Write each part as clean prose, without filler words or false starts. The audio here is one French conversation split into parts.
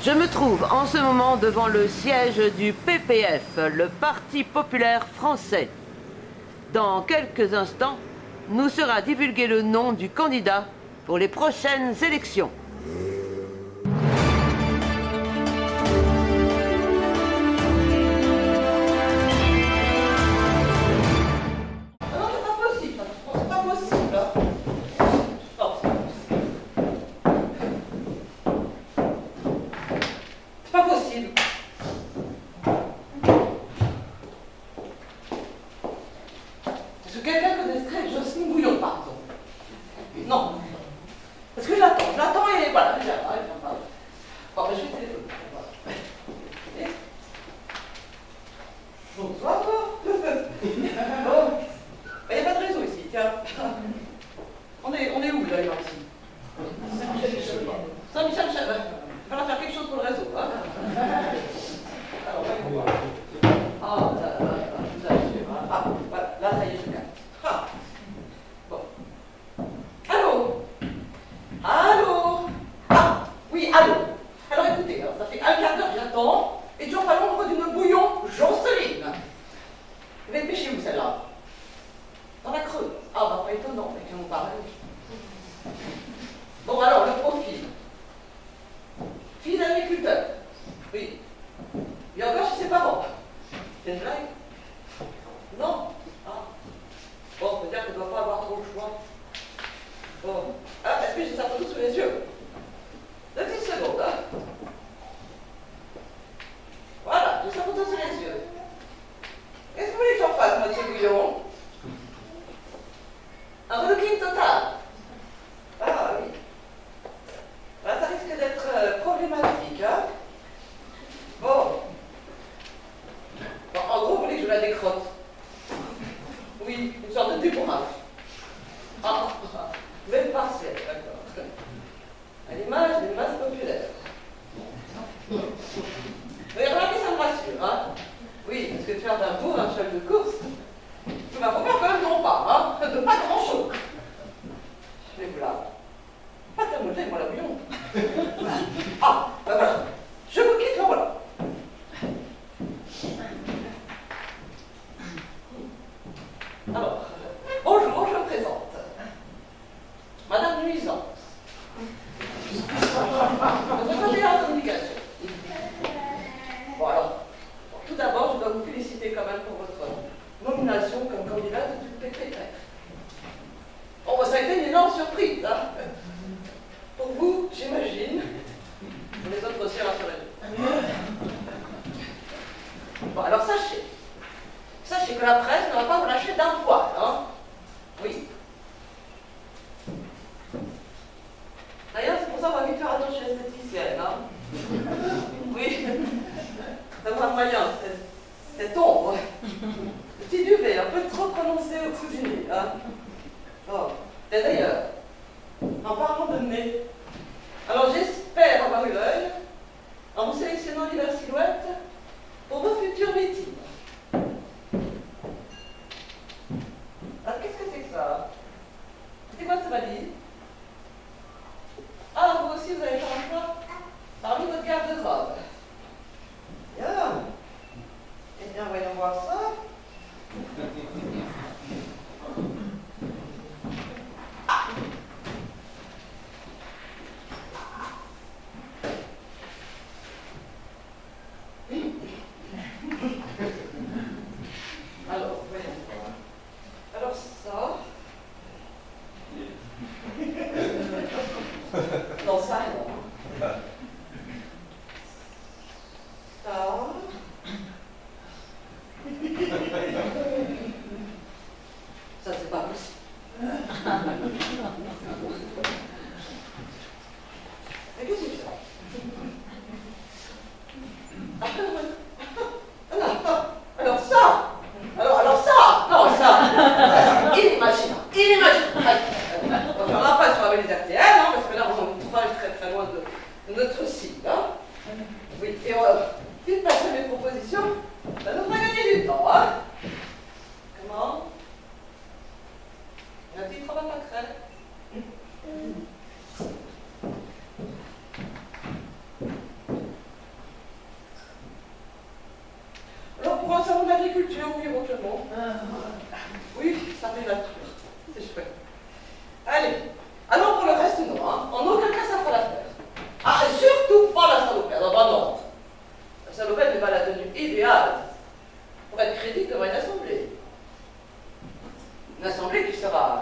Je me trouve en ce moment devant le siège du PPF, le Parti populaire français. Dans quelques instants, nous sera divulgué le nom du candidat pour les prochaines élections.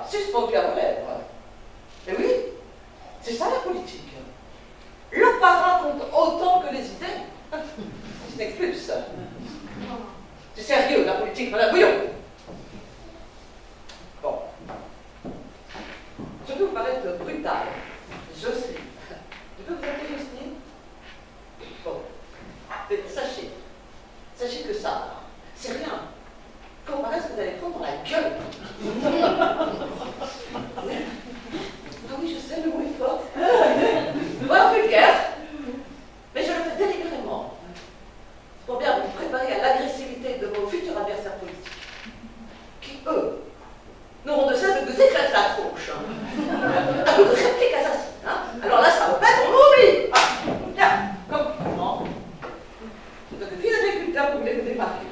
suspendu à vos lèvres. Et oui, c'est ça la politique. Le parrain compte autant que les idées. Ce n'est que plus. C'est sérieux, la politique, madame Bouillon. Bon. Je peux vous paraître brutal. Jocelyne. Je peux vous appeler Jocelyne? Bon. Mais sachez que ça, c'est rien. Comparé à ce que vous allez prendre dans la gueule. Ah oui, je sais, le mot est fort. Pas vulgaire. Mais je le fais délibérément. Pour bien vous préparer à l'agressivité de vos futurs adversaires politiques. Qui, eux, n'auront de cesse de vous éclater la tronche. À vous de répliques assassines. Hein. Alors là, ça va pas être, on oublie. Ah, bien, comme non. Donc, fils d'agriculteur, vous voulez vous démarquer.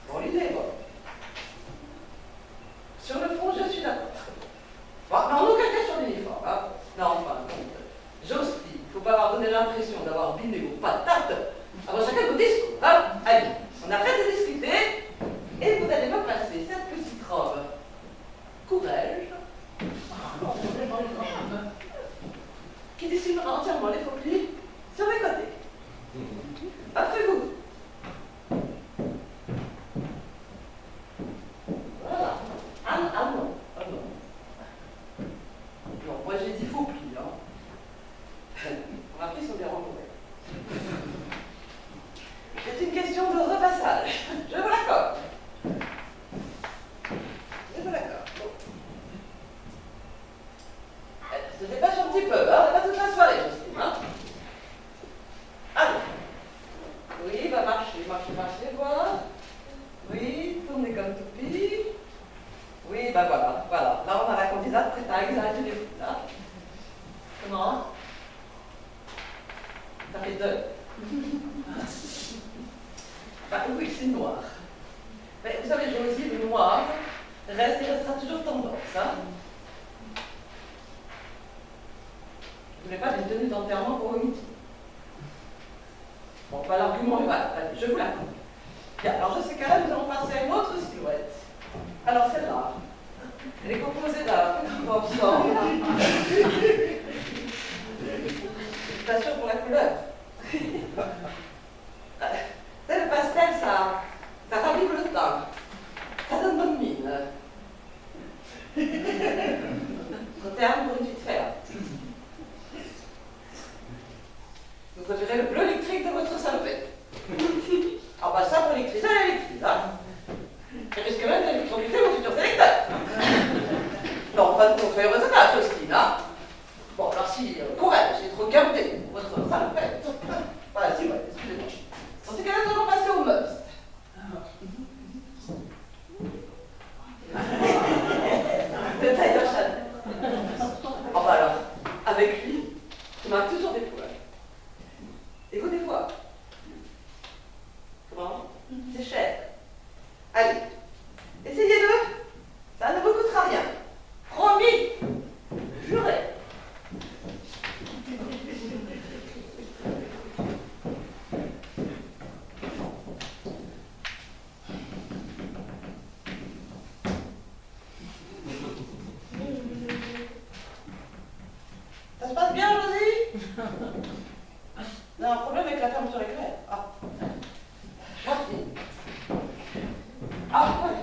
Bon, l'idée est bonne. Sur le fond, je suis d'accord. Bon, mais en aucun cas sur l'uniforme. Hein. Non, enfin, j'ose dire, il ne faut pas avoir donné l'impression d'avoir biné vos patates avant chacun de vos discours. Hein. Allez, on arrête de discuter et vous allez me passer cette petite robe courage qui dessinera entièrement les faux plis sur les côtés. Après vous. Voilà. Ah non. Ah non. Non, moi j'ai dit faux plis, hein. Remarquez, ils sont bien rencontrés. C'est une question de repassage. Je vous l'accorde. Bon. Elle se dépêche un petit peu, hein. On n'a pas toute la soirée, Jocelyne, hein. Allez. Oui, va marcher, voilà. Oui, tournez comme toupie. Oui, ben voilà. Là, on a la candidate prête à exagérer les foot, là. Comment? Ça fait deux. Bah oui, c'est noir. Mais vous savez, Josie, le noir reste et restera toujours tendance, hein. Vous voulez pas des tenues d'enterrement pour vos meetings? Bon, bah l'argument est valable, allez, je vous l'accorde. Bien, alors dans ces cas-là, nous allons passer à une autre silhouette. Alors celle-là, elle est composée d'un petit robe sombre. Je t'assure pour la couleur. Le pastel, ça ravive le teint. Ça donne bonne mine. Son terme pour une petite faire. Vous préférez le bleu électrique de votre salopette? Ah bah ça, pour l'électrice, elle est électrice, hein. Elle risque même d'électrocuter mon futur sélecteur. Non, pas de contraire raisonnable, Jocelyne, hein. Bon, alors si, courage, j'ai trop gardé votre salopette. Voilà, si, ouais, excusez-moi. Dans ces cas-là, nous allons passer au must. De taille de Chanel. Oh bah alors, avec lui, je marque toujours des poils. Et vous, des fois. Comment? C'est cher. Allez, essayez-le. Ça ne vous coûtera rien. Promis. Juré. Ça se passe bien, Josie? Il y a un problème avec la fermeture éclair. Ah. Jardine. Ah, ouais,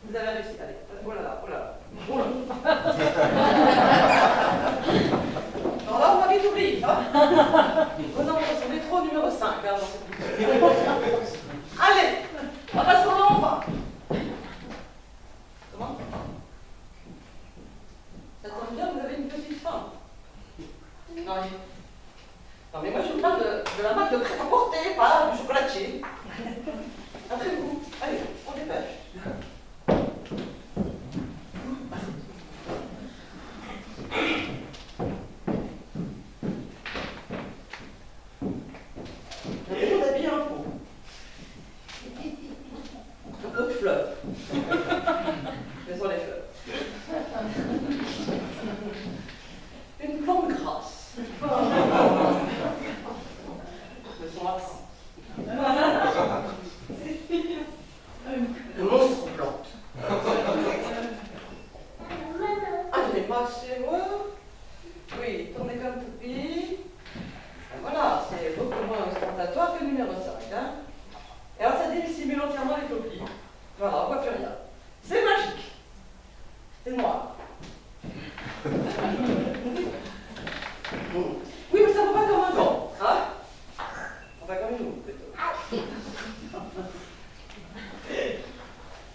vous avez réussi. Allez, oh là là. Non, là, on va vite oublier. Hein. Oh non, c'est le métro numéro 5. Hein, dans cette vidéo. Allez, on va passer au moment. Comment? Ça tombe bien, vous avez une petite faim. Non, mais moi, je vous parle de la marque de prêt-à-porter, pas du chocolatier. Après vous. Allez, on dépêche. J'avais mon habit un pot. Un pot de fleurs. Mais sur les fleurs. Une plante grasse. De son accent. Le monstre plante. voit plus rien. C'est magique. C'est noir. Oui, mais ça va pas comme un gant, hein? Enfin, comme une loupe, plutôt.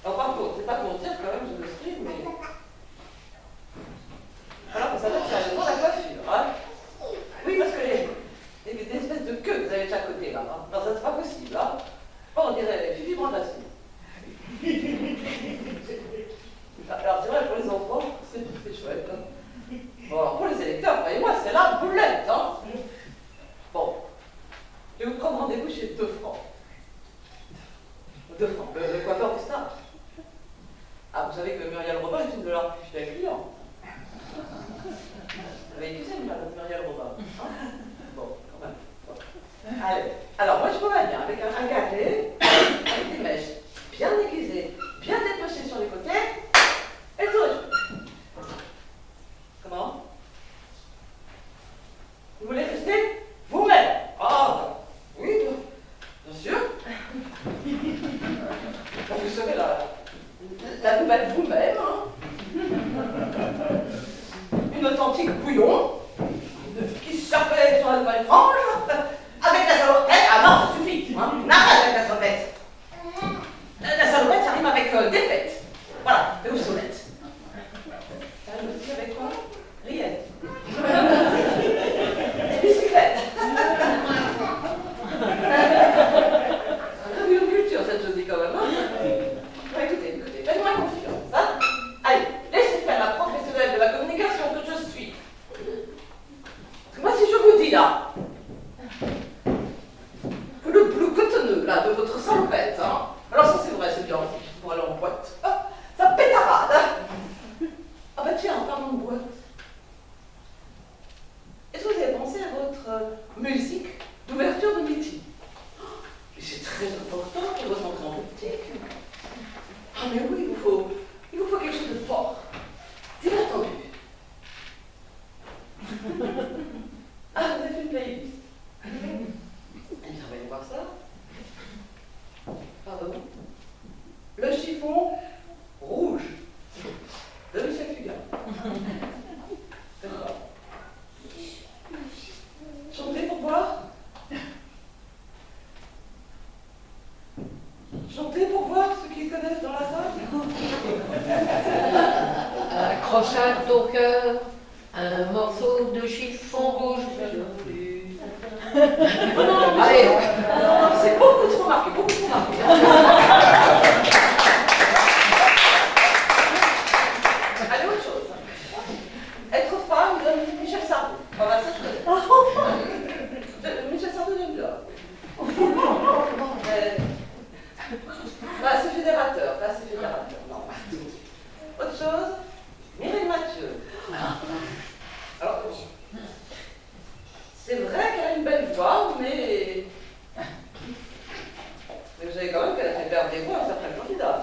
Alors, par contre, c'est pas pour dire quand même, je me suis, mais... Alors, ça va être sérieusement la coiffure, hein? Oui, parce que les espèces de queues que vous avez de chaque côté, là, hein? Non, ça, c'est pas possible, hein? Bon, on dirait Fifi Brandassi. Alors, c'est vrai, pour les enfants, c'est chouette, hein? Bon, alors, pour les électeurs, voyez-moi, c'est la boulette, hein? Bon, je vais vous prendre rendez-vous chez 2 francs. 2 francs, le coiffeur du star. Ah, vous savez que Muriel Robin est une de leurs plus fidèles clients. Vous avez écouté Muriel Robin, hein? Bon, quand même. Bon. Allez, alors moi je vous vois bien, avec un gâté, avec des mèches bien aiguisées, bien dépochées sur les côtés, et le tour est joué. Comment? Vous voulez tester vous-même? Ah, oui, bien sûr. Vous serez la nouvelle vous-même, hein? Une authentique bouillon qui surfait sur la nouvelle frange avec la salopette. Ah non, ça suffit, hein? N'arrête avec la salopette. La salopette, ça rime avec défaite. Voilà, et aux solettes. Ça rime aussi avec quoi? Riette. Bicyclette. C'est une culture, cette chose dit quand même, hein? Bon, écoutez, faites-moi confiance, hein? Allez, laissez faire la professionnelle de la communication que je suis. Parce que moi, si je vous dis, là, que le bleu cotonneux, là, de votre salopette, hein? Alors ça, c'est vrai, c'est bien, pour aller en boîte. Ah, ça pétarade, hein? Ah bah tiens, en parlant de boîte. Est-ce que vous avez pensé à votre musique d'ouverture de meeting? C'est très important pour votre entrée en politique. Ah mais oui, il vous faut quelque chose de fort, d'inattendu. Ah, vous avez fait une playlist. Eh bien, on va aller voir ça. Pardon. Le chiffon rouge de Michel Fugain. D'accord. Chantez pour voir. Chantez pour voir ceux qui connaissent dans la salle. Accrochage au cœur, un morceau de chiffon rouge. Allez, c'est beaucoup trop marqué, beaucoup trop marqué. Allez, autre chose. Être femme donne Michel Sardou. Voilà, ça je connais. Michel Sardou, j'aime bien. Bah, c'est fédérateur, là c'est fédérateur. Non. Autre chose, Mireille Mathieu. Alors, c'est vrai qu'elle a une belle voix, mais vous savez quand même qu'elle a fait perdre des voix à certains candidats.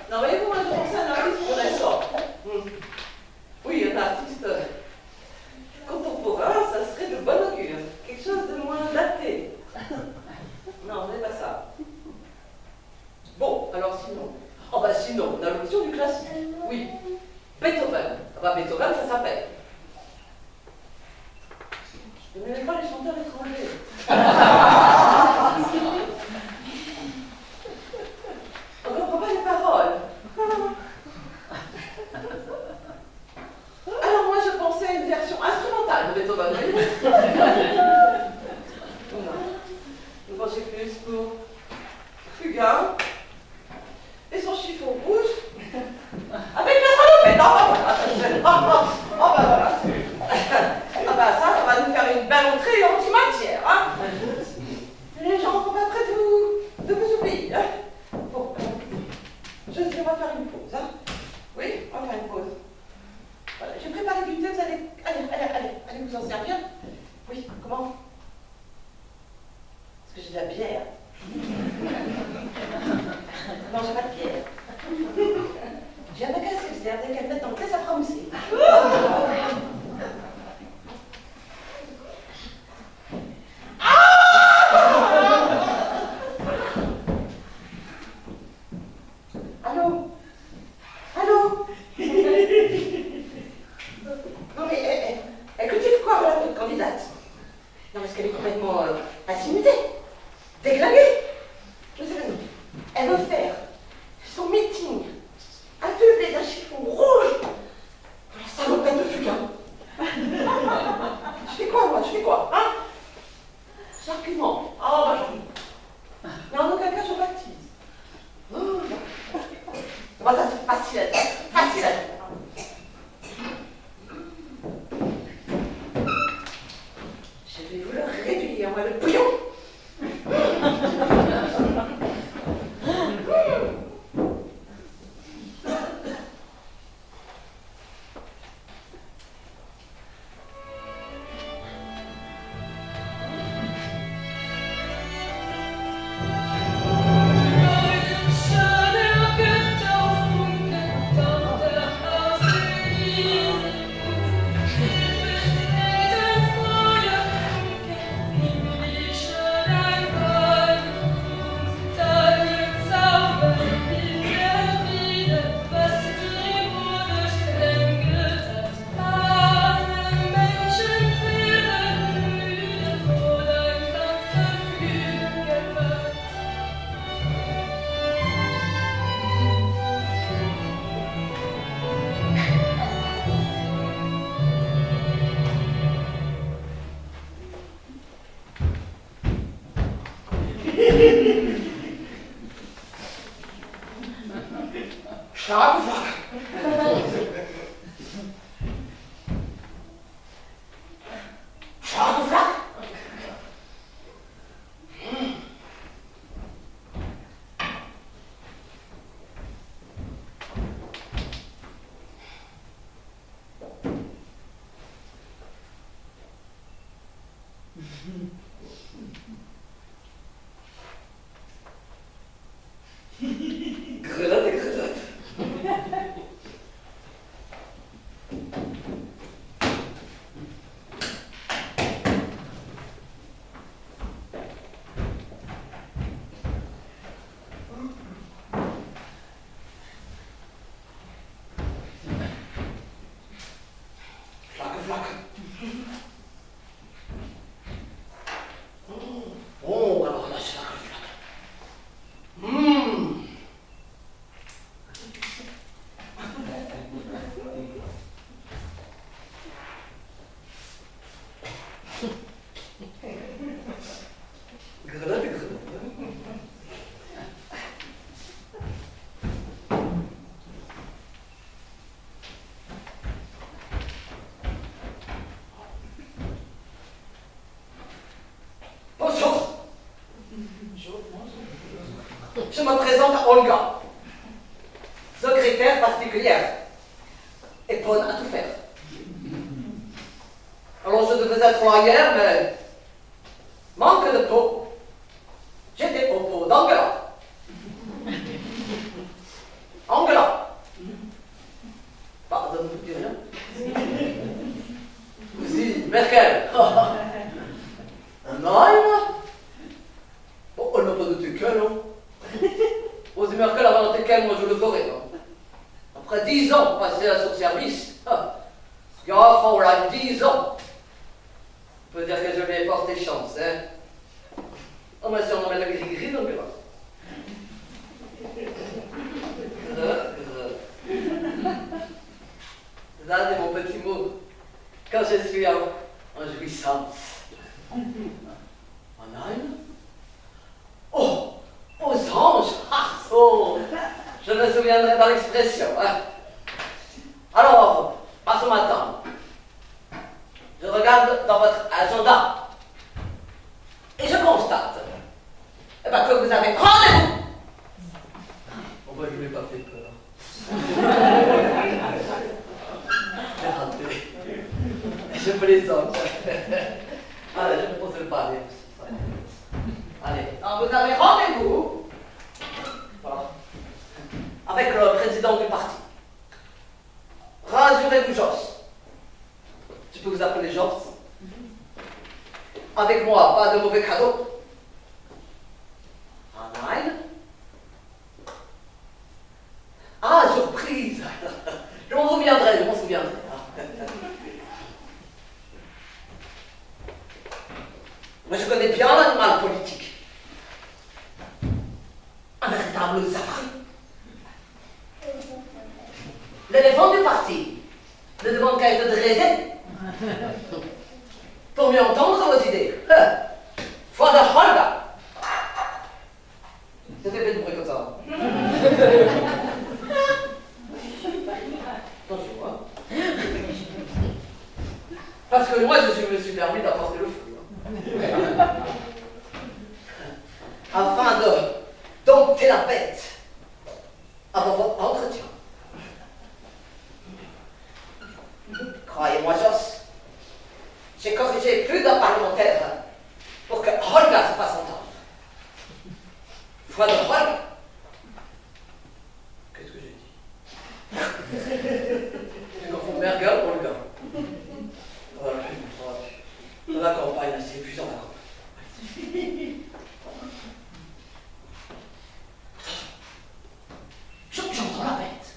Non, voyez-vous, moi je pensais à un artiste pour récent. Oui, un artiste contemporain, ça serait de bon augure. Quelque chose de moins daté. Non, ce n'est pas ça. Bon, alors sinon. Oh bah sinon, on a l'option du classique. Oui. Beethoven. Ah bah Beethoven, ça s'appelle. Je n'aime pas les chanteurs étrangers. On ne comprend pas les paroles. Alors moi je pensais à une version instrumentale de Beethoven. Vous pensez plus pour Fugain et son chiffon rouge avec la salopette. Oh bah voilà. Ah bah ça va nous faire une belle entrée anti-matière, hein. Les gens sont pas prêts de vous oublier, hein. Bon, je dis on va faire une pause, hein. Oui, on va faire une pause. Voilà, j'ai préparé du thé, vous allez vous en servir. Oui, comment? Parce que j'ai de la bière. Non, j'ai pas de bière. J'ai un magasin, c'est-à-dire dès qu'elle met dans le thé, ça fera mousser. Elle veut faire son meeting affublé d'un chiffon rouge pour la salopette de Fugain. Je fais quoi, moi? Je fais quoi? Hein? J'argumente. Ah, bah j'argumente. Mais en aucun cas, je baptise. Oh, bah, ça, c'est facile à dire. Facile à dire. Je vais vous le réduire, moi, le bouillon. Oh, alors là, c'est la Bonjour. Je me présente à Olga, secrétaire particulière et bonne à tout faire. Alors je devais être là hier, mais manque de peau. J'étais au pot d'Angela. Angela. Pardon, vous dites rien. Aussi, Merkel. Nein. Bon, elle n'a pas de Teckel, non? Aussi Merkel avant le Teckel, moi je le ferai, non? Après 10 ans passés à son service, ja, Fraulein, 10 ans. On peut dire que je lui ai porté chance, hein? On m'a surnommé la gris-gris, donc là. Ça, c'est mon petit mot. Quand je suis en jouissance. En âne? Oh! Aux anges! Ah, oh! Je me souviendrai par l'expression, hein? Alors, à ce matin, je regarde dans votre agenda et je constate que vous avez rendez-vous! Oh, ben, je ne l'ai pas fait peur. J'ai raté. Je plaisante. Allez, je ne pose pas. Allez, alors vous avez rendez-vous, voilà, avec le président du parti. Rassurez-vous, Joss. Je peux vous appeler Joss. Avec moi, pas de mauvais cadeaux. Nein. Ah, surprise. Je m'en souviendrai. Mais je connais bien l'animal politique. Un véritable Madame le Safari. L'éléphant du parti ne demande qu'à être dressé pour mieux entendre vos idées. Foi de Holga. C'était fait de bruit comme ça. Attention, hein. Parce que moi, je me suis permis d'apporter le fruit. Afin de dompter la bête avant votre entretien. Croyez-moi, Joss, j'ai corrigé plus d'un parlementaire pour que Holga se fasse entendre. Foi de Holga. Qu'est-ce que j'ai dit? J'ai confondu Merger pour Holga. Dans la campagne, c'est épuisant la campagne. J'entends la bête.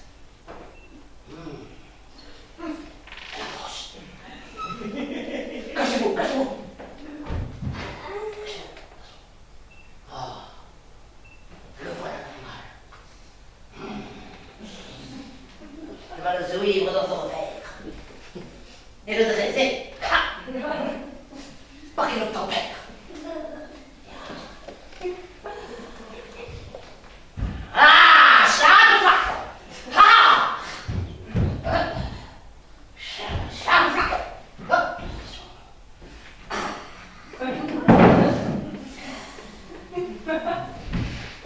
Elle approche. Cachez-vous, cachez-vous. Ah, le voilà l'animal. Je vais le suivre dans son verre. Et le dresser. Pas qu'il obtempère. Ah, Schadeflack! Ha! Schadeflack!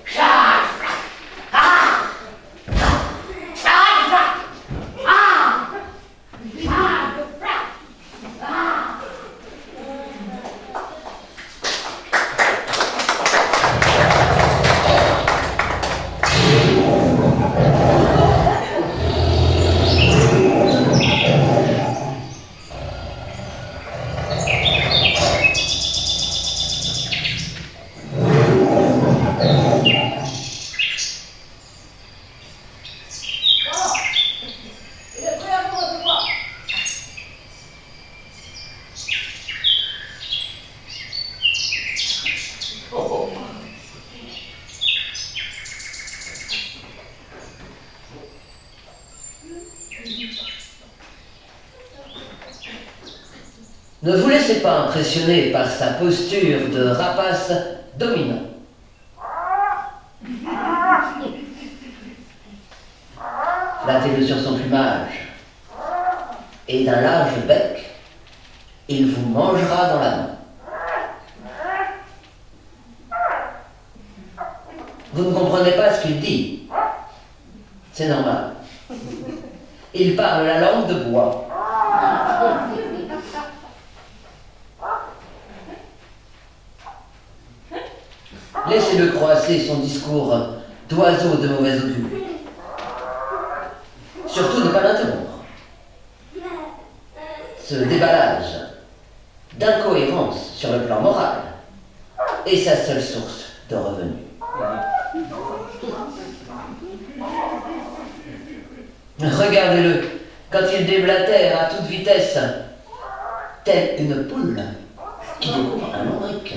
Schadeflack! Ha! Schadeflack! Ha! Schadeflack! Ha! Ne vous laissez pas impressionner par sa posture de rapace dominant. Flattez-le sur son plumage, et d'un large bec, il vous mangera dans la main. Vous ne comprenez pas ce qu'il dit. C'est normal. Il parle la langue de bois. Laissez-le croiser son discours d'oiseau de mauvais augure. Surtout ne pas l'interrompre. Ce déballage d'incohérence sur le plan moral est sa seule source de revenus. Regardez-le quand il déblatère à toute vitesse, telle une poule qui découvre un lombric.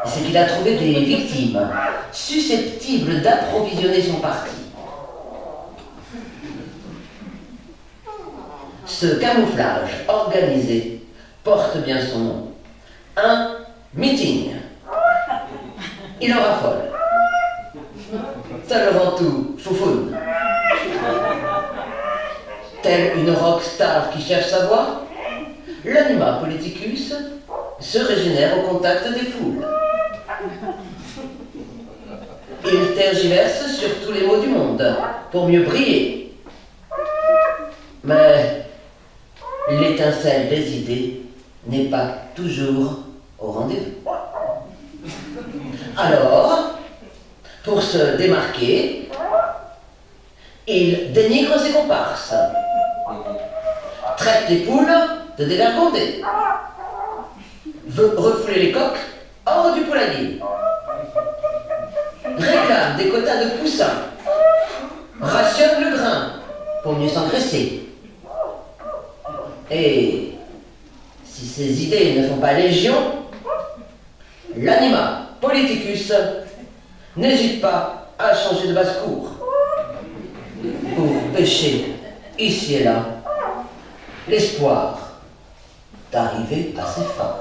C'est qu'il a trouvé des victimes susceptibles d'approvisionner son parti. Ce camouflage organisé porte bien son nom. Un meeting. Il en raffole. Ça le rend tout foufoune. Telle une rockstar qui cherche sa voix, l'anima politicus se régénère au contact des foules. Il tergiverse sur tous les maux du monde pour mieux briller. Mais l'étincelle des idées n'est pas toujours au rendez-vous. Alors, pour se démarquer, il dénigre ses comparses, traite les poules de dévergondées, veut refouler les coqs hors du poulailler, réclame des quotas de poussins, rationne le grain pour mieux s'engraisser. Et si ces idées ne font pas légion, l'anima politicus, n'hésite pas à changer de basse-cour pour pêcher ici et là l'espoir d'arriver à ses fins.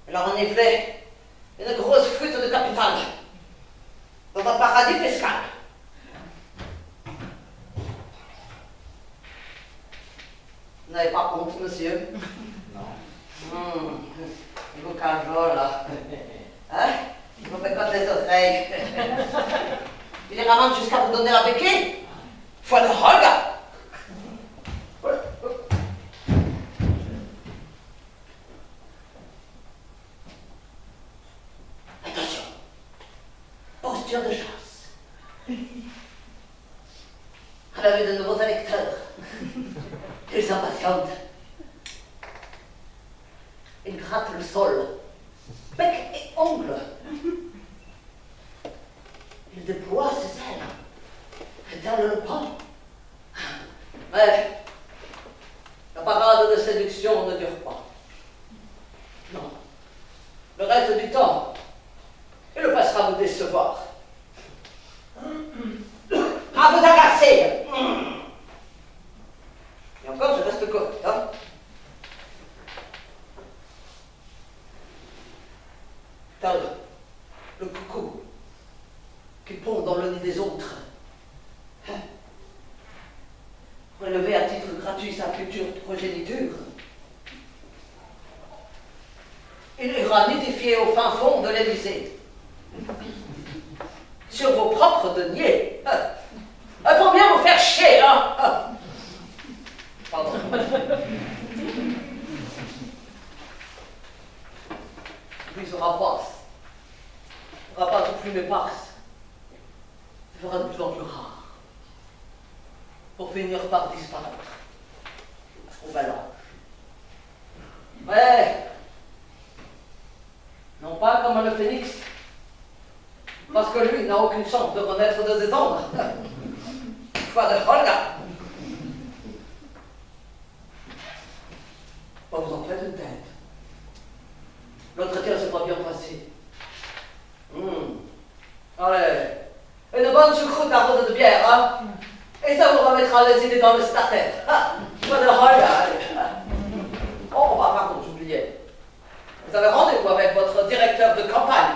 Alors en effet, une grosse flûte de capital dans un paradis fiscal. Vous n'avez pas honte, monsieur? Non. Il vous cajole, là. Hein? Il vous pécote les oreilles. Il les ramène jusqu'à vous donner la béquille. Foi de Holga. Attention. Posture de chasse. À la vue de nouveaux électeurs. Ils s'impatientent. Ils grattent le sol. Bec et ongles. Il déploie ses ailes, étale le pan. Mais la parade de séduction ne dure pas. Non. Le reste du temps, il le passera à vous décevoir. À vous agacer. Et encore, je reste correct, hein? Tel le coucou qui pond dans le nid des autres. Relever à titre gratuit sa future progéniture. Il ira nidifier au fin fond de l'Élysée. Sur vos propres deniers. Pour bien vous faire chier, hein? Pardon. Puis ce rapace aux plumes éparses, se fera de plus en plus rare, pour finir par disparaître au bel âge. Ouais, non pas comme le phénix, parce que lui n'a aucune chance de renaître de ses cendres. Foi de Holga. Pas vous en faites une tête. L'entretien s'est pas bien passé. Allez, une bonne choucroute à rose de bière, hein? Et ça vous remettra les idées dans le starter. Pas de Holga, allez. Oh, bah, pardon, j'oubliais. Vous avez rendez-vous avec votre directeur de campagne.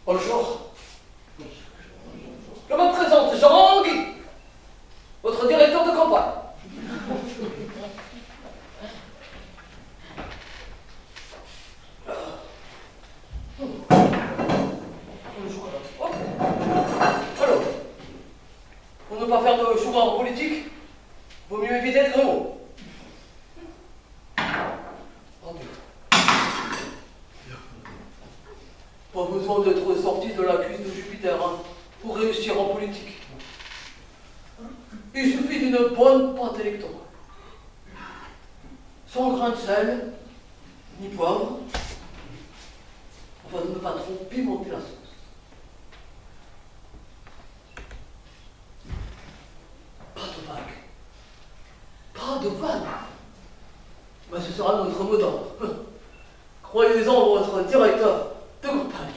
Bonjour. Je me présente, Jean-Guy, votre directeur de campagne. Alors, pour ne pas faire de choix en politique, vaut mieux éviter le gros mot. Pas besoin d'être sorti de la cuisse de Jupiter, hein, pour réussir en politique. Il suffit d'une bonne pâte électorale. Sans grain de sel, ni poivre, afin de ne pas trop pimenter la sauce. vague. Pas de vague. Ben, ce sera notre mot d'ordre. Croyez-en votre directeur de campagne.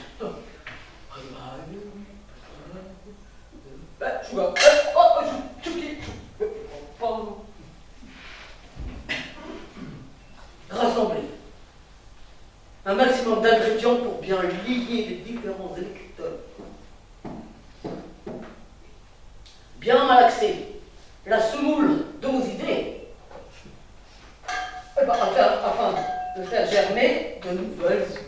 Je vois. Rassembler un maximum d'ingrédients pour bien lier les différents électeurs. Bien malaxer la semoule de vos idées. Afin de faire germer de nouvelles idées.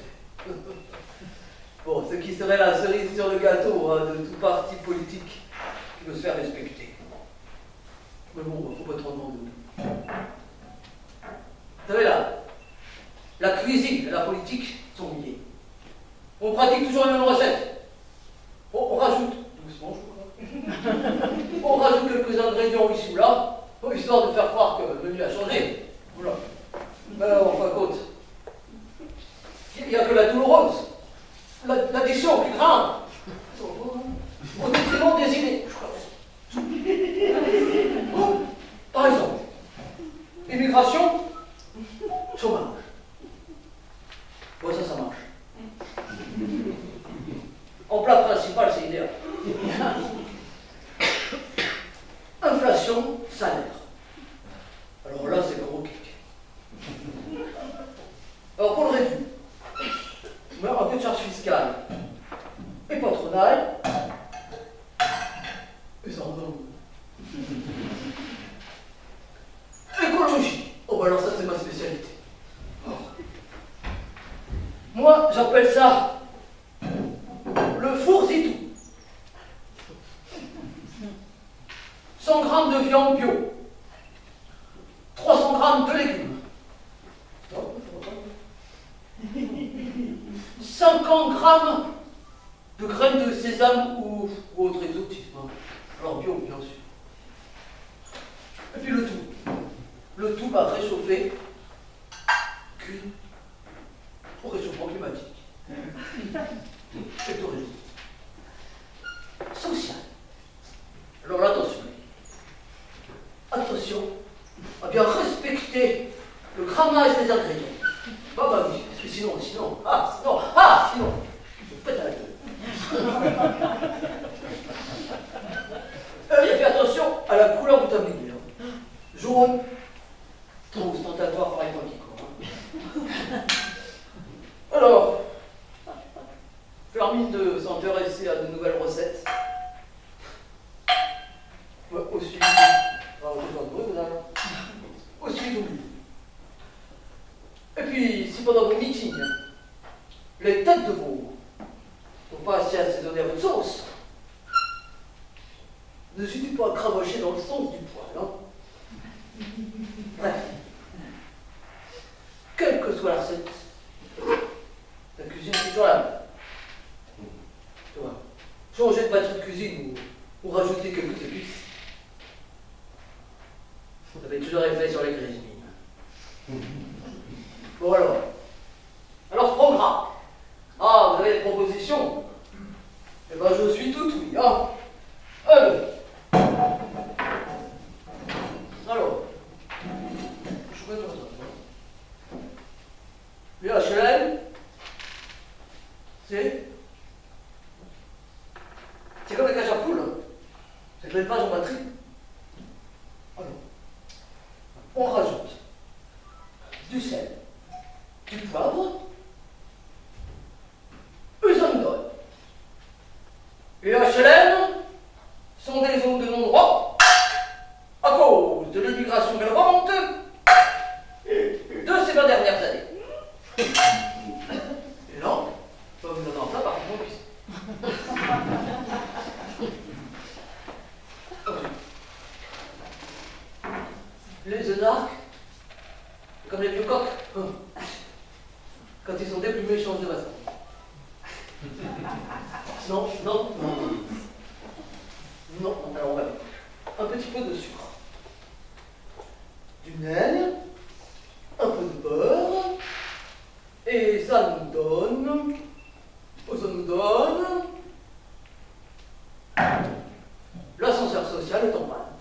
Bon, ce qui serait la cerise sur le gâteau de tout parti politique qui veut se faire respecter. Mais bon, faut pas trop demander. Vous savez, la cuisine et la politique sont liées. On pratique toujours les mêmes recettes. On rajoute, doucement, je crois. On rajoute quelques ingrédients ici ou là, histoire de faire croire que le menu a changé. Voilà. Mais en fin de compte, il n'y a que la douloureuse, l'addition qui grimpe, au détriment des idées. Par exemple, immigration, chômage. Bon, ça marche. En plat principal, c'est idéal. Inflation, salaire. Alors là, c'est gros kick. Alors pour le réduire, un peu de charge fiscale et patronale, et ça en donne. Écologie. Oh bah alors ça c'est ma spécialité. Oh. Moi j'appelle ça le fourzitou. 100 grammes de viande bio, 300 grammes de légumes, 50 grammes de graines de sésame ou autre exotisme. Alors bio, bien sûr. Et puis le tout. Le tout va réchauffer, cuit au réchauffement climatique. Écologie. Social. Alors là, attention. Attention à bien respecter le grammage des ingrédients. Bah oui, parce que sinon, je pète à la gueule. Et puis attention à la couleur du tablier. Jaune, trop ostentatoire par exemple. Alors, faire mine de s'intéresser à de nouvelles recettes. Aussi, d'oubli. Et puis, si pendant vos meetings, les têtes de veau n'ont pas assez assaisonné votre sauce, n'hésitez pas à cravacher dans le sens du poil. Hein. Bref, quelle que soit la recette, la cuisine est toujours la même. Tu vois, changer de batterie de cuisine ou rajouter quelques épices, ça avait toujours effet sur les grésines. Bon alors programme. Ah, vous avez des propositions? Eh ben je suis tout oui, hein. Allez. Alors, je vais dire ça. Les HLM, c'est comme les cages à poules. C'est de l'élevage en batterie. Alors, on rajoute du sel, du poivre, et ça nous donne. Les HLM sont des zones de non-droit à cause de l'immigration galopante de ces 20 dernières années. Et là, ça vous donne un plat parfaitement cuit. Les énarques, comme les vieux coqs, quand ils sont déplumés, ils changent de maçon. Non, alors on va mettre un petit peu de sucre, du miel, un peu de beurre, et ça nous donne l'ascenseur social est en panne.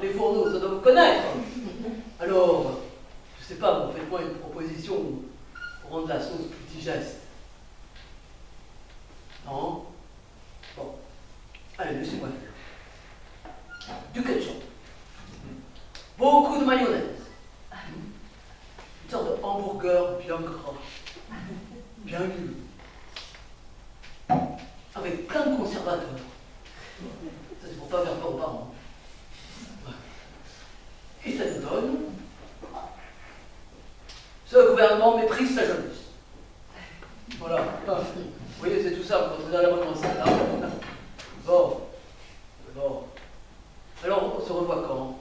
les fourneaux, ça doit vous connaître. Alors, je sais pas, bon, faites-moi une proposition pour rendre la sauce plus digeste. Non? Bon. Allez, laissez-moi faire. Du ketchup. Beaucoup de mayonnaise. Une sorte de hamburger bien gras. Bien glu. Avec plein de conservateurs. Ça, c'est pour pas faire peur aux parents. Et ça nous donne. Ce gouvernement méprise sa jeunesse. Voilà. Vous voyez, c'est tout ça, vous avez la bonne recette. Bon. Bon. Alors, on se revoit quand?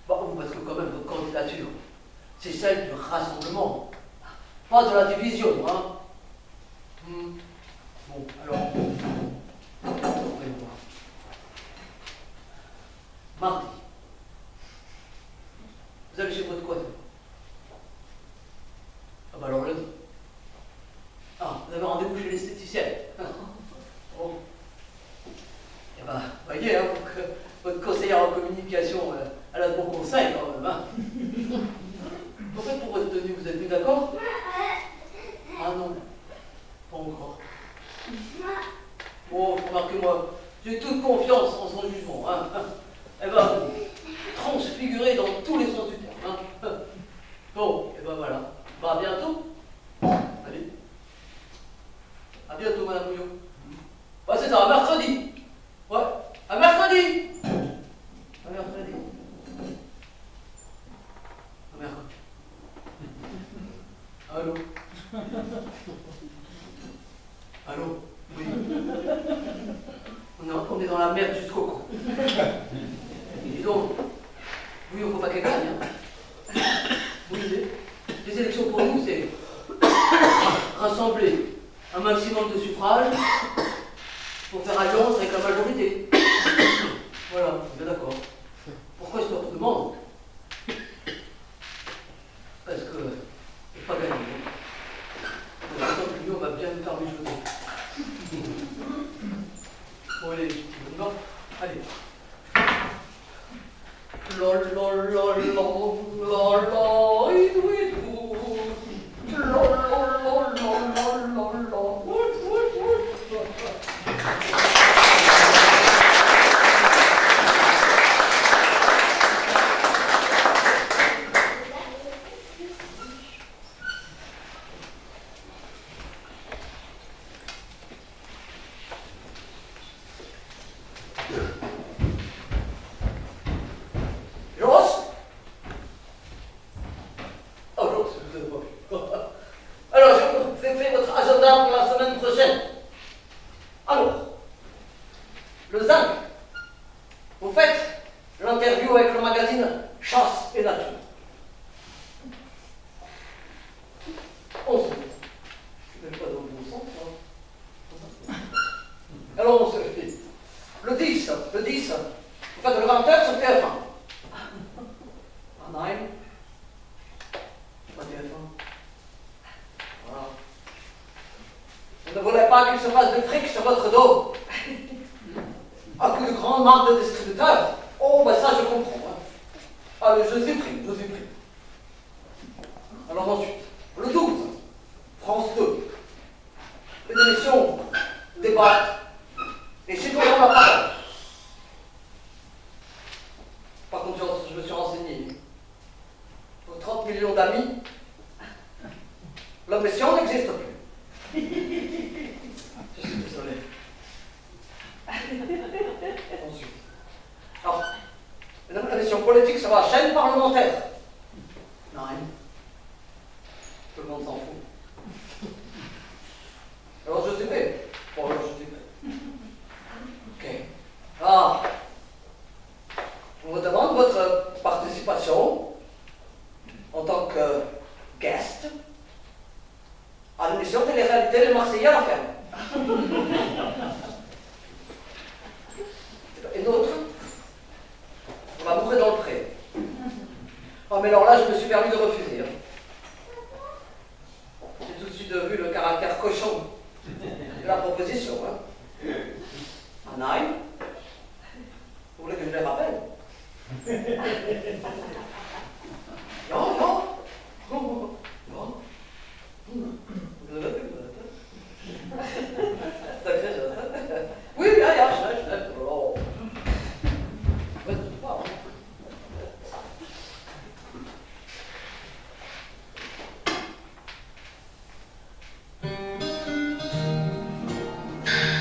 Bon, parce que quand même, votre candidature, c'est celle du rassemblement. Pas de la division, hein. Bon, alors, voyons voir. Mardi. Vous allez chez votre coiffeur. Ah bah alors lundi. Ah, vous avez rendez-vous chez l'esthéticienne. Bon. Eh ben, voyez, hein, votre conseillère en communication, elle a de bons conseils quand même. Hein. En fait, pour votre tenue, vous êtes mis d'accord? Ah non, pas encore. Bon, remarquez-moi, j'ai toute confiance en son jugement. Hein. Elle va transfigurer dans tous les sens du terme. Hein. Bon, et ben voilà. Bah, à bientôt. Allez. À bientôt, Madame Bouillon. Bah, c'est ça, à mercredi. Ouais, à mercredi. À mercredi. À mercredi. Allô? Allô? Oui. On est dans la merde jusqu'au cou. Dis donc, oui, il ne faut pas qu'elle gagne. Hein. Oui, les élections pour nous, c'est rassembler un maximum de suffrages pour faire alliance avec la majorité. Voilà, on est bien d'accord. Pourquoi je te demande? Parce que c'est pas gagné. On va bien me faire mijoter. Bon, allez, non, allez. Lol, lol, lol, lol, lol, lol, idou, lol, lol, lol, lol, lol, lol, alors, je vous fais votre agenda pour la semaine prochaine. Alors, le 5, vous faites l'interview avec le magazine Chasse et Nature. 11. Je ne suis même pas dans le bon sens. Hein. Alors, on se fait. Le 10, vous faites le 20h sur TF1. Ah, 9. Pas TF1. Voilà. Vous ne voulez pas qu'il se fasse de fric sur votre dos. À coup de grandes marques de distributeurs. Oh, ben ça, je comprends. Hein. Allez, je suis pris. Alors ensuite, le 12, France 2. Une émission, débat, et citoyens la parole. Par contre, je me suis renseigné. Pour 30 millions d'amis, l'ambition n'existe plus. Je suis désolé. Ensuite. Alors, la mission politique sur la chaîne parlementaire. Non, rien. Tout le monde s'en fout. Alors, je sais pas. Bon, alors, je sais pas. Ok. Ah. On vous demande votre participation en tant que guest à l'émission Télé-réalité Les Marseillais à la ferme. Et d'autres, on va mourir dans le pré. Oh, mais alors là, je me suis permis de refuser. Hein. J'ai tout de suite vu le caractère cochon de la proposition. Hein. À Nîmes, Vous voulez que je les rappelle? Non, non. Non. Oui, ja, schnell. Oh.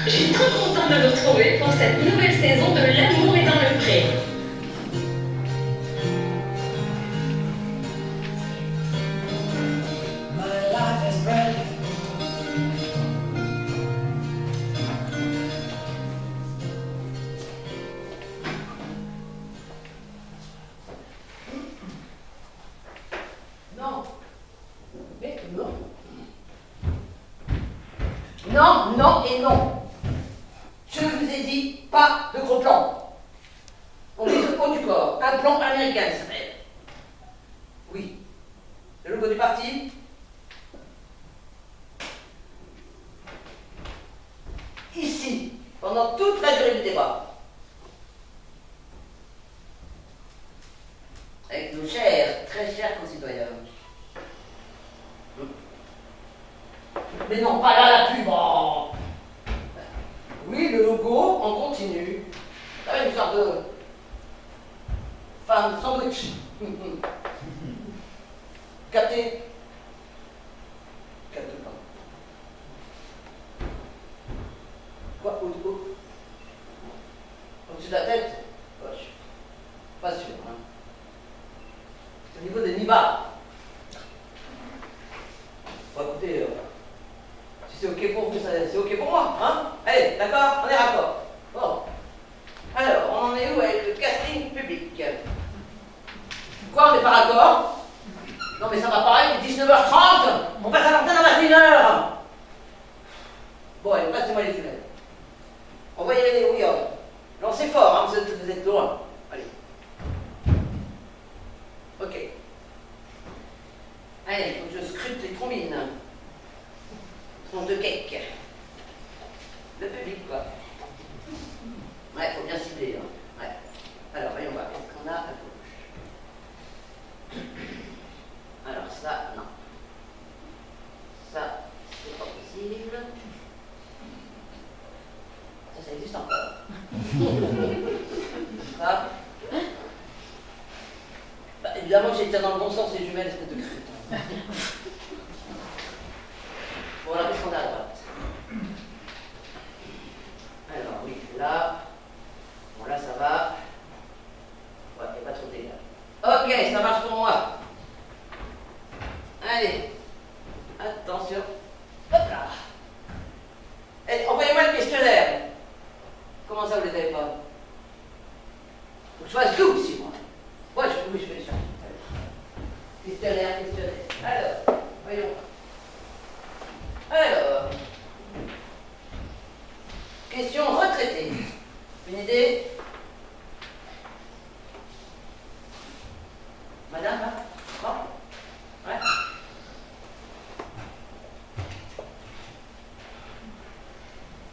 Je suis trop contente de vous retrouver pour cette nouvelle saison de L'amour est dans le pré. Non. Mais non. Non, non et non. Je vous ai dit pas de gros plan. On dit le haut du corps. Un plan américain, ça s'appelle. Oui. Le logo du parti? Ici, pendant toute la durée du débat. Avec nos chers, très chers concitoyens. Mais non, pas là la pub. Oh. Oui, le logo en continu. Vous savez, une sorte de femme sandwich. Capté? Capte pas. Quoi? Au-dessus de la tête? Oh, je suis pas sûr. Hein. C'est au niveau des nibards. Bon, écoutez, si c'est ok pour vous, c'est ok pour moi, hein? Allez, d'accord? On est raccord. Bon. Alors, on en est où avec le casting public? Quoi, on n'est pas raccord? Non mais ça va pareil, il est 19h30. On passe à l'antenne à 21h. Bon, allez, passez-moi les fenêtres. Envoyez les houillards. Lancez fort, hein, vous êtes loin. Allez. Ok. Allez, il faut que je scrute les trombines. Tronche de cake. Le public, quoi. Ouais, il faut bien cibler. Hein. Ouais. Alors, voyons voir. Qu'est-ce qu'on a à gauche? Alors, ça, non. Ça, c'est pas possible. Ça existe encore. Ça. Bah, évidemment que j'étais dans le bon sens, les jumelles, espèce de crétin. Bon, là, qu'est-ce qu'on a à droite? Alors, oui, là. Bon, là, ça va. Ouais, il n'y a pas trop de dégâts. Ok, ça marche pour moi. Allez. Attention. Hop là. Et envoyez-moi le questionnaire. Comment ça, vous les avez pas? Faut que je fasse tout aussi, moi. Ouais, oui, je vais les faire. Questionnaire. Alors, voyons. Alors. Question retraitée. Une idée? Madame, hein? Bon? Ouais?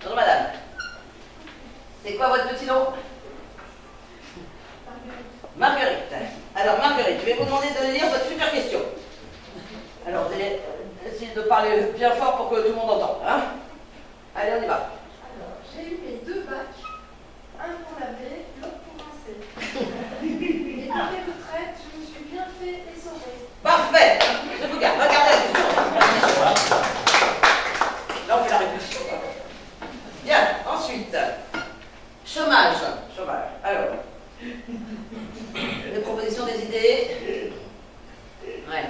Bonjour madame. C'est quoi votre petit nom? Marguerite. Alors Marguerite, je vais vous demander de lire votre future question. Alors vous allez essayer de parler bien fort pour que tout le monde entende. Hein? Allez, on y va. Alors, j'ai eu mes 2 bacs, un pour la B, l'autre pour rincer. Et pour les retraites, je me suis bien fait essorer. Parfait. Je vous garde. Regardez la question. Là, on fait la répétition. Bien. Ensuite, chômage. Alors, des propositions, des idées. Ouais.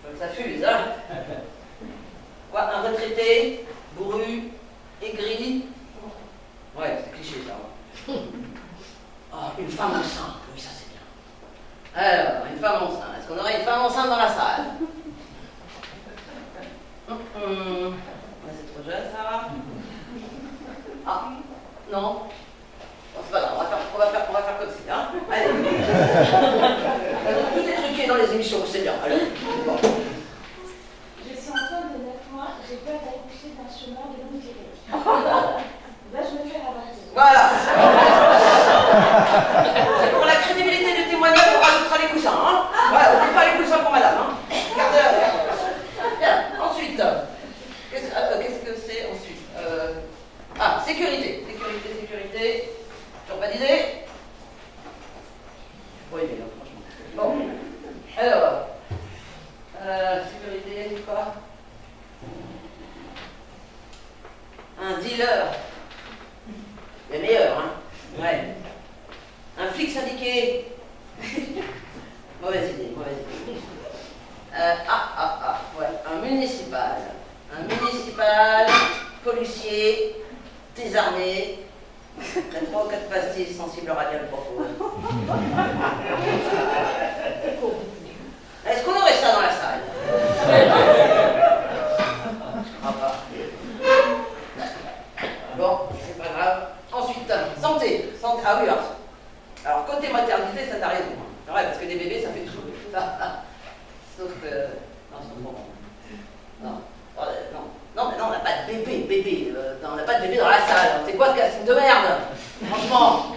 Je veux que ça fuse, hein. Quoi, un retraité, bourru, aigri. Ouais, c'est cliché, ça. Oh, une femme enceinte. Oui, ça, c'est bien. Alors, une femme enceinte. Est-ce qu'on aurait une femme enceinte dans la salle? Ouais, c'est trop jeune, ça. Ah, non. Bon, c'est pas grave, on va faire comme si, hein. Allez. Tout est truqué dans les émissions, c'est bien. Alors, bon. Je suis enceinte de 9 mois, j'ai peur d'accoucher d'un chemin de longue durée. Là, je me fais rabattre. Voilà. sécurité. Sécurité. Toujours pas d'idée? Oui, mais non, franchement. Bon. Alors, sécurité, c'est quoi? Un dealer. Le meilleur, hein? Ouais. Un flic syndiqué. Mauvaise idée. Ouais. Un municipal, policier, désarmé. T'as 3 ou 4 pastilles sensibles radiales pour vous. Est-ce qu'on aurait ça dans la salle? Je crois pas. Bon, c'est pas grave. Ensuite, santé. Ah oui, alors côté maternité, ça t'a raison. Ouais, parce que des bébés, ça fait tout. Sauf que... Non, c'est bon. Non, mais non, on n'a pas de bébé. On n'a pas de bébé dans la salle. C'est quoi ce casting de merde? Franchement.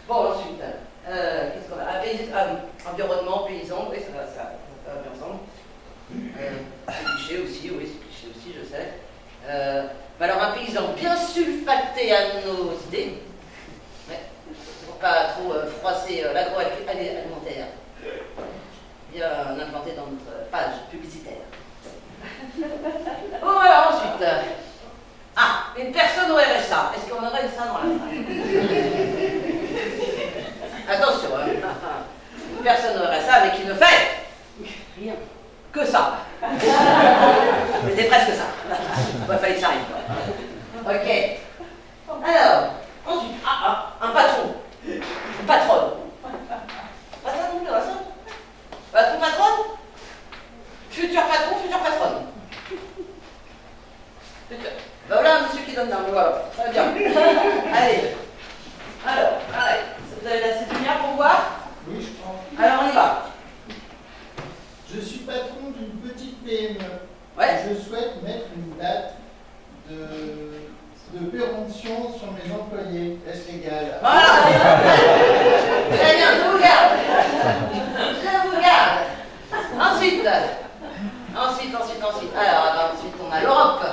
Bon, ensuite, qu'est-ce qu'on a? Ah oui, environnement, paysan, oui, ça va bien ensemble. C'est cliché aussi, je sais. Mais alors, un paysan bien sulfaté à nos idées, ouais, pour pas trop froisser l'agroalimentaire, bien implanté dans notre page publicitaire. Bon, alors ensuite, une personne au RSA. Est-ce qu'on aurait ça dans la salle? Attention, une personne au RSA, mais qui ne fait rien que ça. C'était presque ça. Il fallait que ça arrive. Ok. Alors, ensuite, un patron. Une patronne. Patronne, c'est ça? Patronne? Futur patron, future patronne. Ben voilà un monsieur qui donne d'un mot, voilà. Très bien. Allez. Alors, vous avez assez de lumière pour voir? Oui, je crois. Alors, on y va. Je suis patron d'une petite PME. Ouais. Je souhaite mettre une date de péremption sur mes employés. Est-ce légal? Voilà. Très bien, je vous garde. Ensuite. Alors, ensuite, on a l'Europe.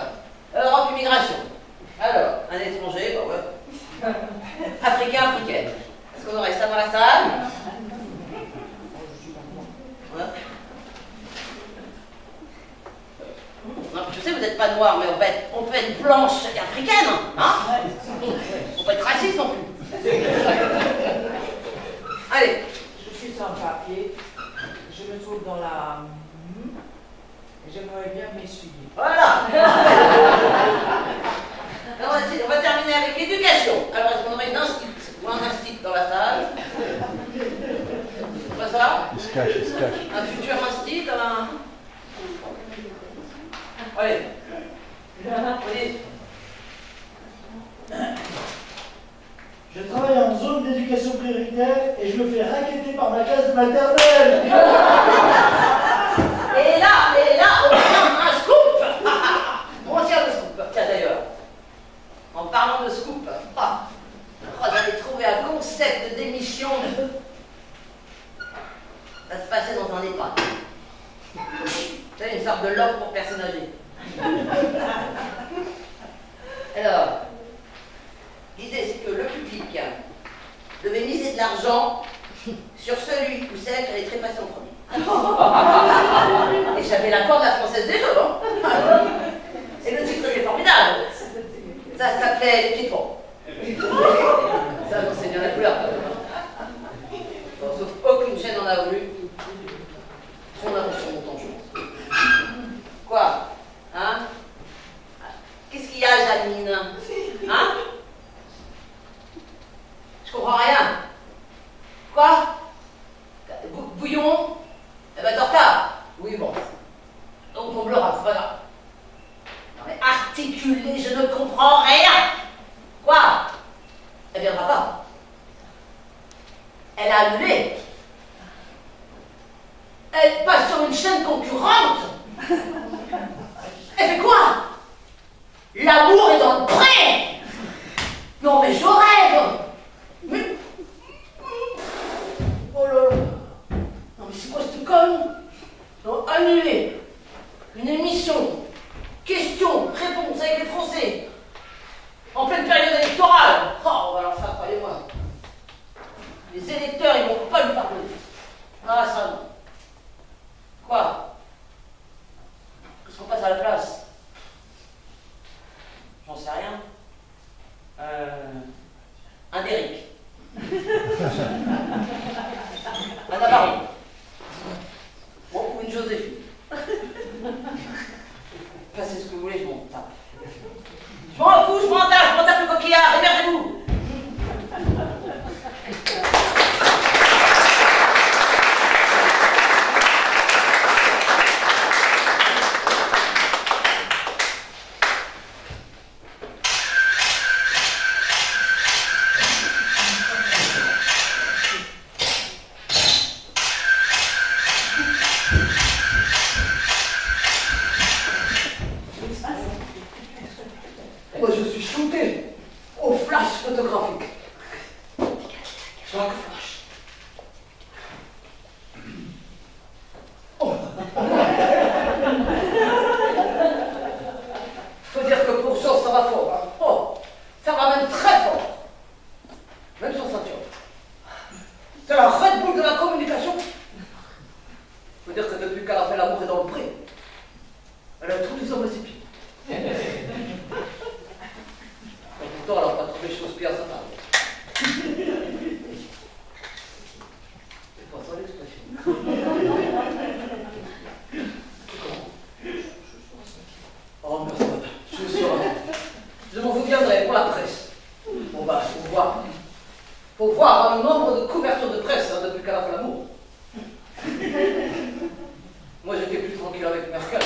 Europe immigration. Alors, un étranger, bah ouais. Africaine. Est-ce qu'on aurait ça dans la salle? Ouais. Non, je sais, vous n'êtes pas noir, mais on peut être blanche et africaine, hein? On peut être raciste non plus. Allez. Je suis sans papier. Je me trouve dans la... J'aimerais bien m'essuyer. Voilà. On va terminer avec l'éducation. Alors, est-ce qu'on aurait une institut ou un institut dans la salle? C'est pas ça? Il se cache. Un futur institut, Allez. Je travaille en zone d'éducation prioritaire et je me fais raqueter par ma classe maternelle. Et là, on tient un scoop. On tient le scoop. Tiens, d'ailleurs, en parlant de scoop, j'avais trouvé un concept d'émission. Ça se passait dans un EHPAD. C'est une sorte de love pour personnes âgées. Alors, l'idée c'est que le public devait miser de l'argent sur celui ou celle qui allait trépasser en premier. Et j'avais l'accord de la Française des Jeux, hein. Et le titre est formidable. Ça s'appelait Les Pieds de Pont. Ça, non, c'est bien la couleur. Bon, sauf aucune chaîne en a voulu. On a reçu mon temps, je pense. Quoi? Hein? Qu'est-ce qu'il y a, Janine? Hein? Je comprends rien. Quoi? Bouillon? Eh ben, torta. Oui, bon. Donc on pleura, c'est pas grave. Non mais articulé, je ne comprends rien. Quoi? Elle viendra pas. Elle a annulé. Elle passe sur une chaîne concurrente. Elle fait quoi? L'amour est dans le pré. Non mais je rêve. Mais... Oh là là. Non mais c'est quoi cette conne? Non, annuler une émission, questions, réponses avec les Français. rien. Un Derrick. Un Navarro. Bon, ou une Joséphine. Passez ce que vous voulez, je m'en tape. Je m'en fous, je m'en tape le coquillard, émerdez-vous. Moi, je suis shooté au flash photographique. Chaque flash. Oh. Faut dire que pour Jean, ça va fort. Hein. Oh, ça va même très fort. Même sans ceinture. C'est la Red Bull de la communication. Faut dire que depuis qu'elle a fait l'amour et dans le pré, elle a tous les hommes à ses pieds. Pourtant, elle n'a pas trouvé chose pire à sa table. C'est pas ça l'expression. Oh, merci madame. Je suis sûr. Je m'en souviendrai pour la presse. Bon bah, faut voir. Faut voir hein, le nombre de couvertures de presse hein, depuis qu'elle a fait l'amour. Moi, j'étais plus tranquille avec Merkel.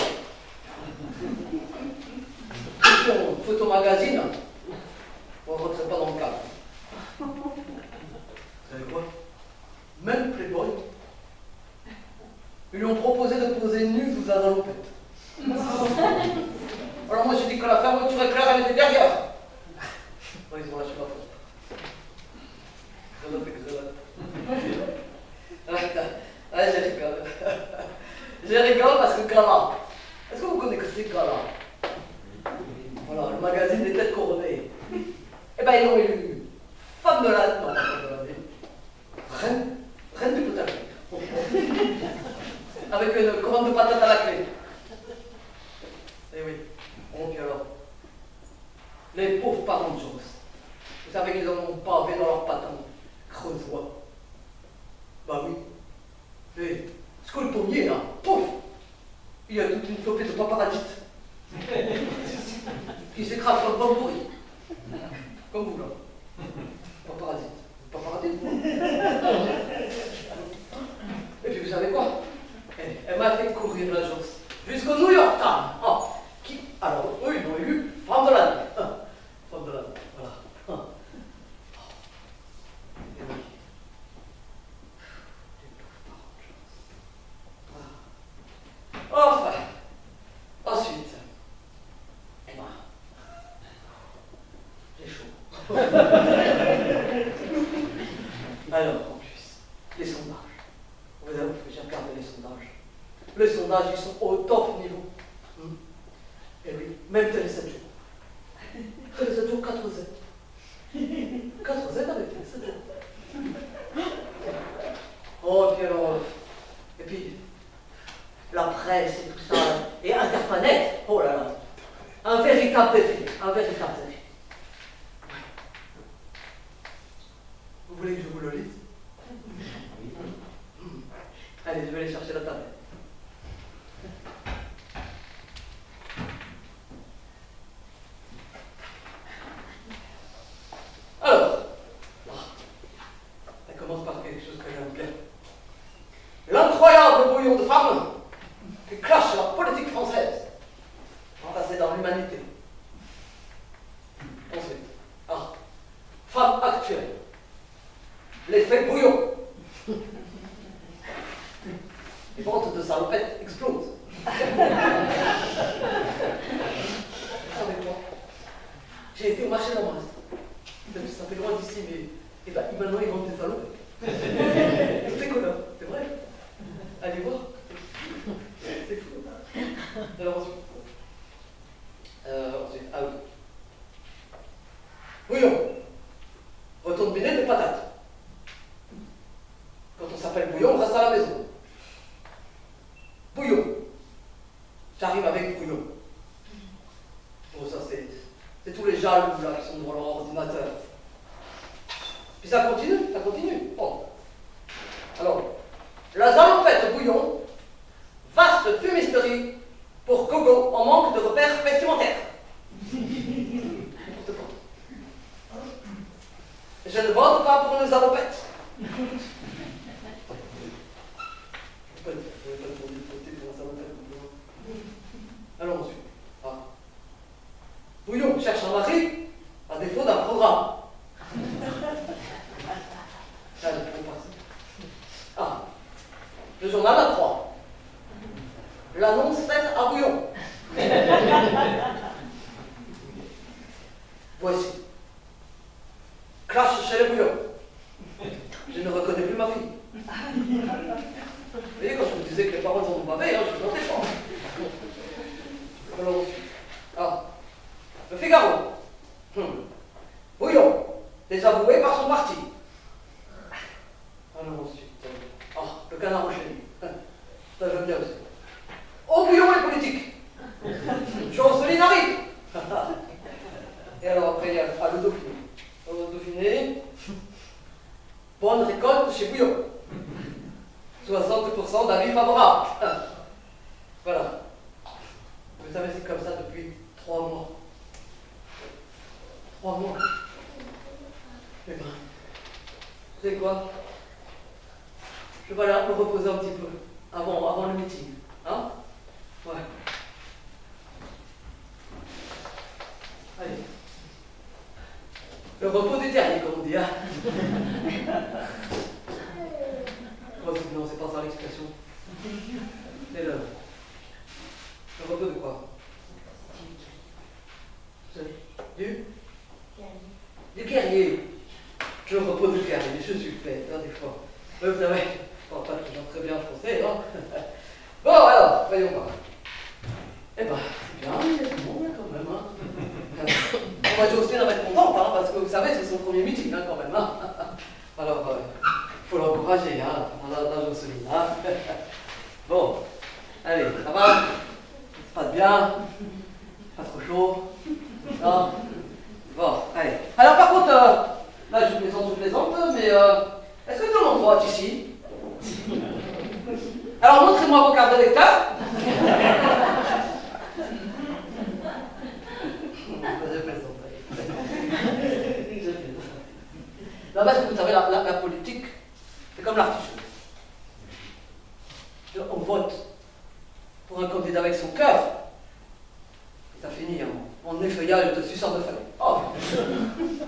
Son photomagazine, on ne rentrait pas dans le cadre. Vous savez quoi? Même Playboy, ils lui ont proposé de poser nu sous un salopette. Alors moi j'ai dit que la fermeture éclair elle était derrière. Bon, ils ont lâché ma faute. Ouais, je rigole. Je rigole parce que Gala. Est-ce que vous connaissez Gala? Voilà, le magazine des têtes couronnées. Eh ben, ils l'ont élu femme de l'année, non, pas femme de l'année, reine du potager. Avec une commande de patates à la clé. Eh oui, bon, puis alors, les pauvres parents de Joss, vous savez qu'ils en ont pavé dans leur patin, creusois. Bah oui. Et ce que le pommier, là, pouf, il y a toute une flopée de paparadites. Qui s'écrase comme bon pourri. Comme vous là. Paparazzi. Et puis vous savez quoi? Elle m'a fait courir l'agence jusqu'au New York Times. Oh, qui? Alors, eux, ils m'ont élu femme de l'année. Femme de l'année, voilà. Et oui. Enfin, ensuite. Et moi, j'ai chaud. Alors, en plus, les sondages. Vous avez que j'ai regardé les sondages. Les sondages, ils sont au top niveau. Et oui, même Télé 7 jours. Télé 7 jours, 4 Z. 4 Z avec Télé 7 jours. Oh, et puis alors. Et puis, la presse et tout ça. Et Internet. Oh là là. Un véritable défi. Un véritable défi. Vous voulez que je vous le lise? Allez, je vais aller chercher la tablette. Alors, ça commence par quelque chose que j'aime bien. L'incroyable bouillon de femmes qui clash la politique française, enraciée dans l'humanité. Ensuite, femme actuelle. L'effet bouillon. Les ventes de salopettes explosent. Vous savez quoi? J'ai été au marché de la Brest. Ça fait loin d'ici, mais maintenant ils vendent des salopettes. C'est cool, hein? C'est vrai? Allez voir. C'est fou. Alors ensuite, ah oui. Bouillon. Retourne biner des patates. Quand on s'appelle Bouillon, on reste à la maison. Bouillon. J'arrive avec Bouillon. Bon, ça c'est tous les jalons jaloux, là, qui sont devant leur ordinateur. Puis ça continue, ça continue. Bon. Alors, la salopette bouillon, vaste fumisterie pour Gogo en manque de repères vestimentaires. N'importe quoi. Je ne vote pas pour une salopette. Alors ensuite. Ah. Bouillon cherche un mari à défaut d'un programme. Allez, on passe. Ah. Le journal à 3. L'annonce faite à Bouillon. Voici. Clash chez les Bouillons. Je ne reconnais plus ma fille. Vous voyez, quand je vous disais que les paroles sont pavées, je ne mentais pas. Alors ensuite. Ah. Le Figaro. Bouillon, désavoué par son parti. Alors ensuite. Ah, le Canard enchaîné. Ça j'aime bien aussi. Oh, Bouillon les politiques. Chose solidarité. Et alors après, il y a le Dauphiné. Le Dauphiné. Bonne récolte chez Bouillon. 60% d'avis favorables. Voilà. Vous savez, c'est comme ça depuis 3 mois. 3 mois. Eh ben, vous savez quoi? Je vais aller me reposer un petit peu avant le meeting. Hein? Ouais. Allez. Le repos du terrier, comme on dit. Hein? Oh, non, c'est pas ça l'expression. C'est le repos de quoi? Du guerrier. Je repose du guerrier, je suis bête, hein, des fois. Mais vous savez, je ne parle pas toujours très bien français, hein. Bon, alors, voyons voir. Eh ben, c'est bien, il y a du monde, quand même, hein. On va Jocelyne va être contente, hein, parce que vous savez, c'est son premier meeting, hein, quand même, hein. Alors, il faut l'encourager, hein, la Jocelyne, hein. Bon, allez, ça va? Ça se passe bien? Pas trop chaud? Non? Bon, allez. Alors, par contre, là, je plaisante, mais est-ce que tout le monde vote ici? Alors, montrez-moi vos cartes d'électeur. Je plaisante. Non, parce que vous savez, la politique, c'est comme l'artichaut. On vote pour un candidat avec son cœur, et ça finit en effeuillage de suceurs de feuilles. Oh,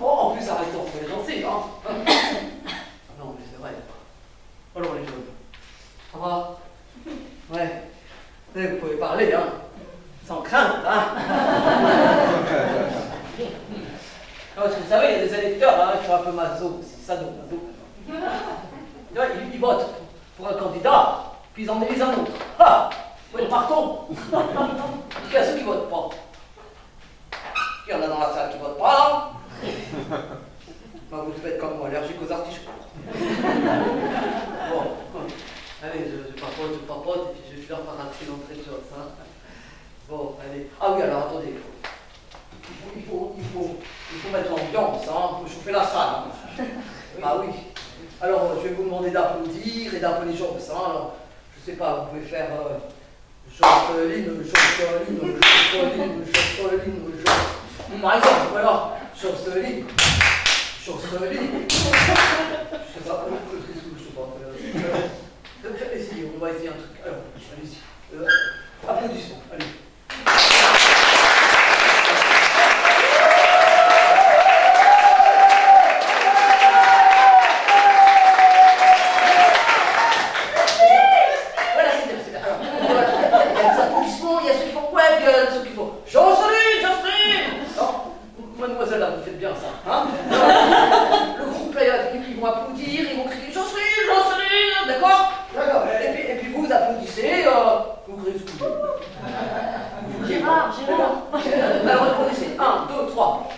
en plus, ça reste entre les gencives, hein. Non, mais c'est vrai. Alors, les jeunes, ça va? Ouais. Vous pouvez parler, hein, sans crainte, hein. Parce que vous savez, il y a des électeurs, hein, qui sont un peu maso, c'est ça, donc, maso. Ils votent pour un candidat, puis ils en élisent un autre. Ah, oui, partons. Il y a ceux qui votent pas. Il y en a dans la salle qui votent pas, là. Bah, vous devez être comme moi, allergique aux artichauts. Bon, allez, je papote, et puis je vais faire par rentrer l'entrée de chose, hein. Bon, allez. Ah oui, alors attendez, il faut mettre l'ambiance, hein. Il faut chauffer la salle. Hein. Ah oui. Alors, je vais vous demander d'applaudir et d'appeler Jones, hein. Alors, je sais pas, vous pouvez faire Jocelyne. Par exemple, voilà, Jocelyne. Je sais pas, essayez, on va essayer un truc. Alors, allez-y. Applaudissements, allez. Voilà, c'est bien. Alors, il y a des applaudissements, il y a ceux qui font ouais, puis il y a ceux qui font Jocelyne. Non, mademoiselle, là, vous faites bien ça, hein. Le groupe, là, ils vont applaudir, ils vont crier Jocelyne, d'accord? D'accord. Et puis vous applaudissez, vous criez ce que vous voulez. Gérard. Alors, applaudissez. 1, 2, 3.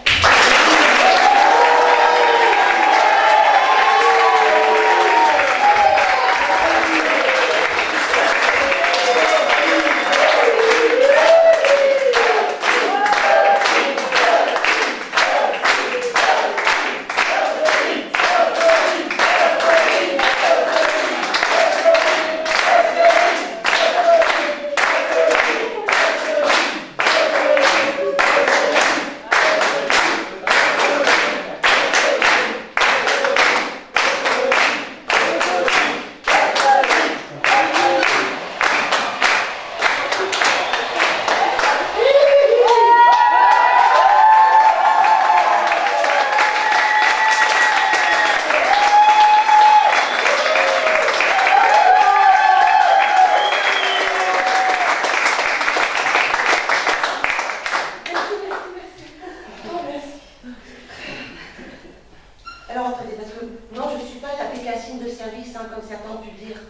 Alors attendez, parce que non, je ne suis pas la pécassine de service, hein, comme certains ont pu le dire.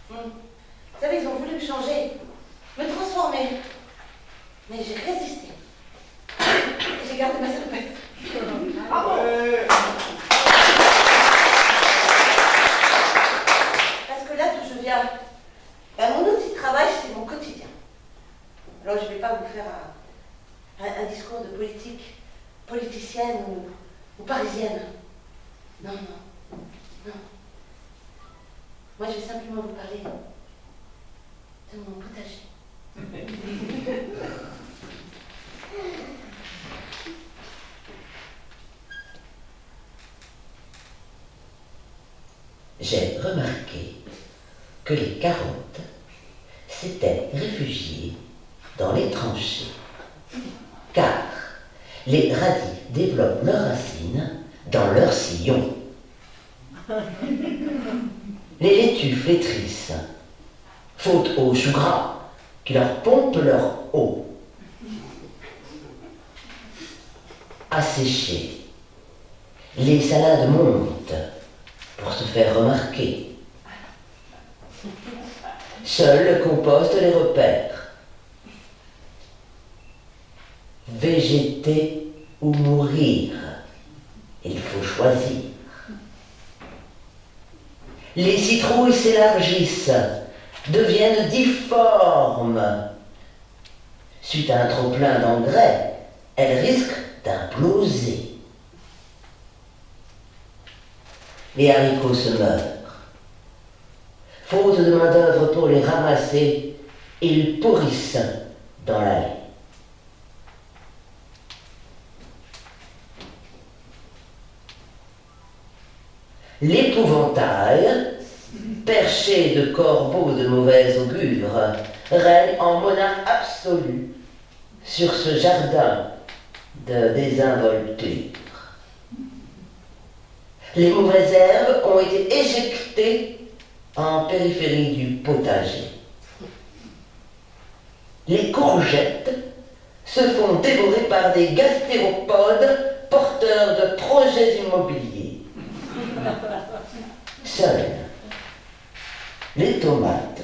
Vous savez, ils ont voulu me changer, me transformer. Mais j'ai résisté. Et j'ai gardé ma salopette. Bravo! Parce que là d'où je viens, mon outil de travail, c'est mon quotidien. Alors je ne vais pas vous faire un discours de politique, politicienne ou parisienne. Non, non, non. Moi, je vais simplement vous parler de mon potager. J'ai remarqué que les carottes s'étaient réfugiées dans les tranchées, car les radis développent leurs racines dans leurs sillons. Les laitues flétrissent, faute aux choux gras qui leur pompent leur eau. Asséchées, les salades montent pour se faire remarquer. Seul le compost les repère. Végéter ou mourir, il faut choisir. Les citrouilles s'élargissent, deviennent difformes. Suite à un trop-plein d'engrais, elles risquent d'imploser. Les haricots se meurent. Faute de main-d'œuvre pour les ramasser, ils pourrissent dans l'allée. L'épouvantail, perché de corbeaux de mauvais augure, règne en monarque absolu sur ce jardin de désinvolture. Les mauvaises herbes ont été éjectées en périphérie du potager. Les courgettes se font dévorer par des gastéropodes porteurs de projets immobiliers. Seules les tomates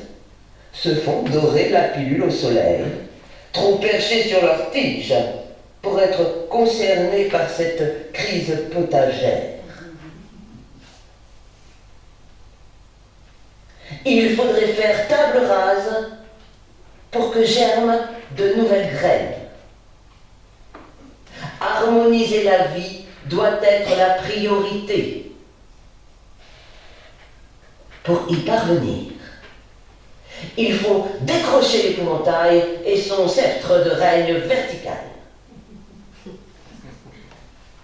se font dorer la pilule au soleil, trop perchées sur leurs tiges pour être concernées par cette crise potagère. Il faudrait faire table rase pour que germent de nouvelles graines. Harmoniser la vie doit être la priorité. Pour y parvenir, il faut décrocher l'épouvantail et son sceptre de règne vertical.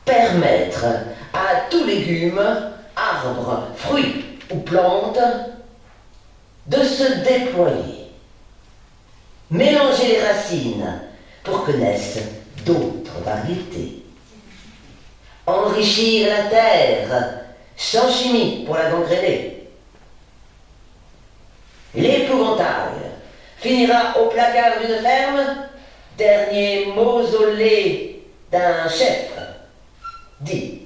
Permettre à tout légume, arbre, fruit ou plante de se déployer. Mélanger les racines pour que naissent d'autres variétés. Enrichir la terre sans chimie pour la gangréner. L'épouvantail finira au placard d'une ferme, dernier mausolée d'un chef, dit